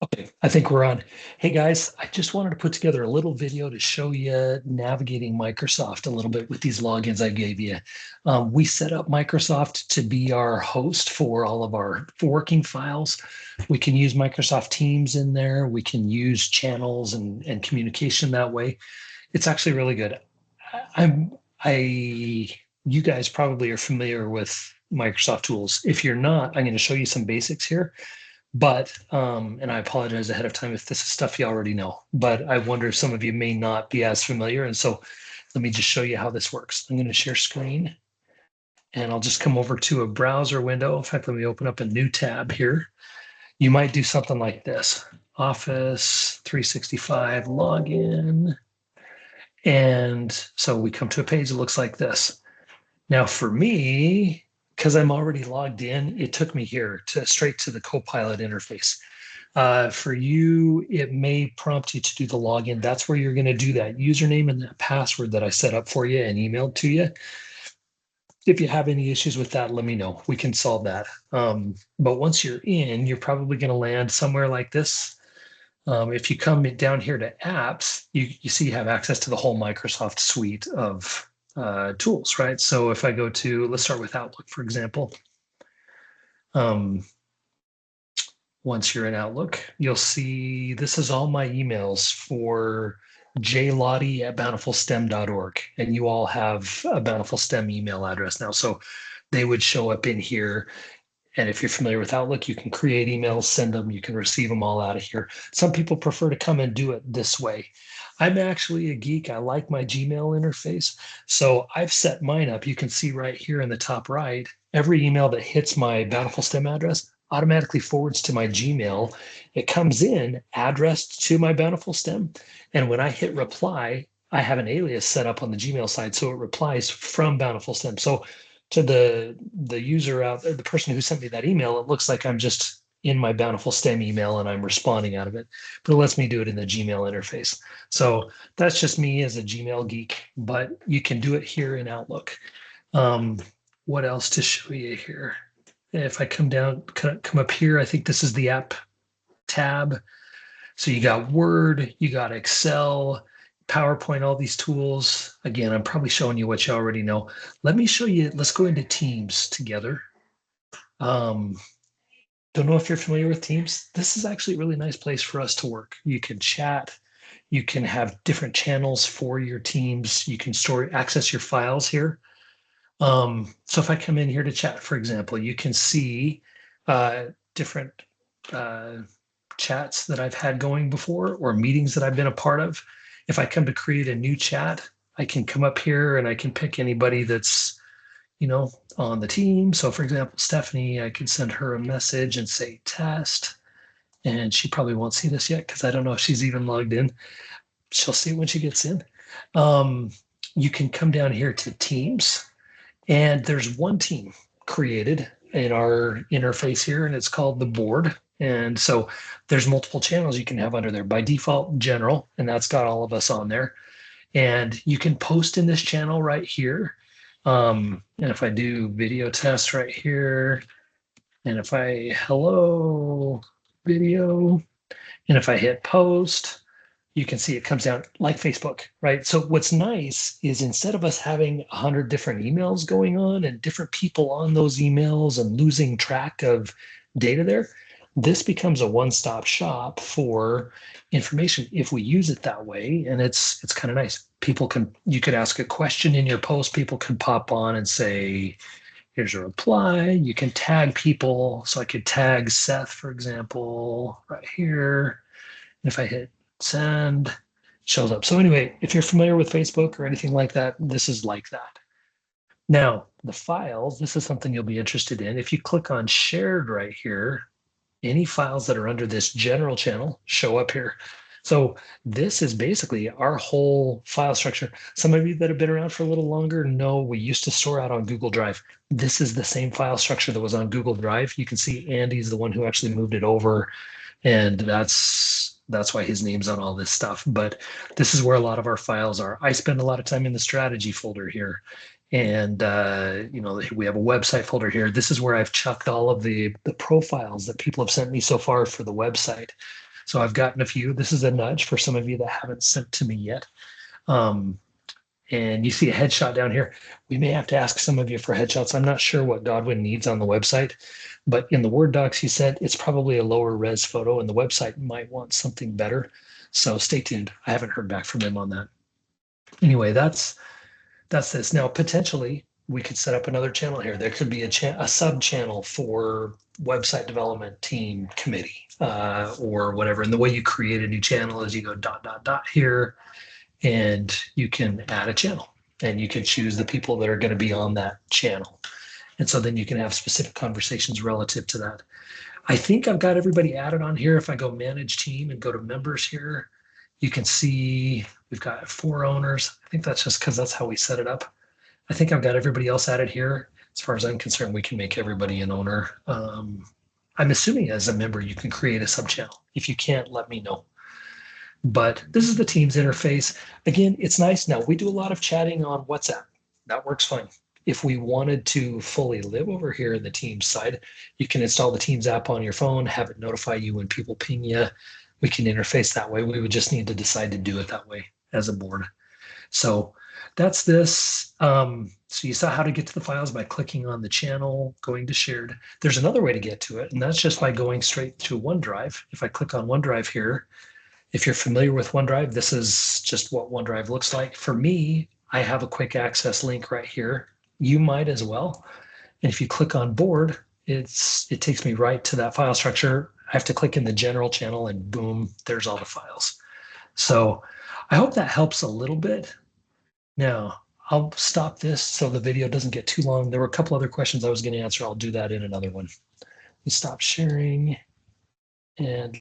Okay, I think we're on. Hey guys, I just wanted to put together a little video to show you navigating Microsoft a little bit with these logins I gave you. We set up Microsoft to be our host for all of our working files. We can use Microsoft Teams in there. We can use channels and communication that way. It's actually really good. You guys probably are familiar with Microsoft tools. If you're not, I'm going to show you some basics here. But, and I apologize ahead of time if this is stuff you already know, but I wonder if some of you may not be as familiar. And so let me just show you how this works. I'm going to share screen and I'll just come over to a browser window. In fact, let me open up a new tab here. You might do something like this: Office 365 login. And so we come to a page that looks like this. Now for me, because I'm already logged in, it took me here to straight to the Copilot interface. For you, it may prompt you to do the login. That's where you're going to do that username and that password that I set up for you and emailed to you. If you have any issues with that, let me know. We can solve that. But once you're in, you're probably going to land somewhere like this. If you come down here to apps, you see you have access to the whole Microsoft suite of tools, right? So if I go to, let's start with Outlook, for example. Once you're in Outlook, you'll see this is all my emails for jlottie@bountifulstem.org. And you all have a Bountiful STEM email address now. So they would show up in here. And if you're familiar with Outlook, you can create emails, send them, you can receive them all out of here. Some people prefer to come and do it this way. I'm actually a geek. I like my Gmail interface. So I've set mine up. You can see right here in the top right, every email that hits my Bountiful STEM address automatically forwards to my Gmail. It comes in addressed to my Bountiful STEM. And when I hit reply, I have an alias set up on the Gmail side. So it replies from Bountiful STEM. So to the user out there, the person who sent me that email, it looks like I'm just in my Bountiful STEM email and I'm responding out of it, but it lets me do it in the Gmail interface. So that's just me as a Gmail geek, but you can do it here in Outlook. What else to show you here? If I come down, come up here, I think this is the app tab. So you got Word, you got Excel, PowerPoint, all these tools. Again, I'm probably showing you what you already know. Let me show you, let's go into Teams together. Don't know if you're familiar with Teams. This is actually a really nice place for us to work. You can chat, you can have different channels for your teams, you can access your files here. So if I come in here to chat, for example, you can see different chats that I've had going before or meetings that I've been a part of. If I come to create a new chat, I can come up here and I can pick anybody that's, on the team. So for example, Stephanie, I can send her a message and say test, and she probably won't see this yet because I don't know if she's even logged in. She'll see it when she gets in. You can come down here to Teams, and there's one team created in our interface here, and it's called the board. And so there's multiple channels you can have under there. By default, general, and that's got all of us on there. And you can post in this channel right here. And if I do video test right here, and if I hello video, and if I hit post, you can see it comes down like Facebook, right? So what's nice is instead of us having 100 different emails going on and different people on those emails and losing track of data there, this becomes a one-stop shop for information if we use it that way. And it's kind of nice. You could ask a question in your post, people can pop on and say, here's a reply. You can tag people. So I could tag Seth, for example, right here. And if I hit send, it shows up. So anyway, if you're familiar with Facebook or anything like that, this is like that. Now, the files, this is something you'll be interested in. If you click on shared right here, any files that are under this general channel show up here. So this is basically our whole file structure. Some of you that have been around for a little longer know we used to store out on Google Drive. This is the same file structure that was on Google Drive. You can see Andy's the one who actually moved it over, and that's why his name's on all this stuff. But this is where a lot of our files are. I spend a lot of time in the strategy folder here. And, we have a website folder here. This is where I've chucked all of the profiles that people have sent me so far for the website. So I've gotten a few. This is a nudge for some of you that haven't sent to me yet. Um, and you see a headshot down here. We may have to ask some of you for headshots. I'm not sure what Godwin needs on the website, but in the Word docs he said it's probably a lower res photo, and the website might want something better. So stay tuned. I haven't heard back from him on that. Anyway, that's this. Now potentially we could set up another channel here. There could be a sub channel for website development team committee or whatever. And the way you create a new channel is you go dot dot dot here, and you can add a channel, and you can choose the people that are going to be on that channel. And so then you can have specific conversations relative to that. I think I've got everybody added on here. If I go manage team and go to members here, you can see we've got 4 owners. I think that's just because that's how we set it up. I think I've got everybody else added here. As far as I'm concerned, we can make everybody an owner. I'm assuming as a member, you can create a sub channel. If you can't, let me know. But this is the Teams interface. Again, it's nice. Now, we do a lot of chatting on WhatsApp. That works fine. If we wanted to fully live over here in the Teams side, you can install the Teams app on your phone, have it notify you when people ping you. We can interface that way. We would just need to decide to do it that way as a board. So that's this. So you saw how to get to the files by clicking on the channel, going to shared. There's another way to get to it, and that's just by going straight to OneDrive. If I click on OneDrive here, if you're familiar with OneDrive, this is just what OneDrive looks like. For me, I have a quick access link right here. You might as well. And if you click on board, it takes me right to that file structure. I have to click in the general channel and boom, there's all the files. So I hope that helps a little bit. Now, I'll stop this so the video doesn't get too long. There were a couple other questions I was going to answer. I'll do that in another one. We stop sharing and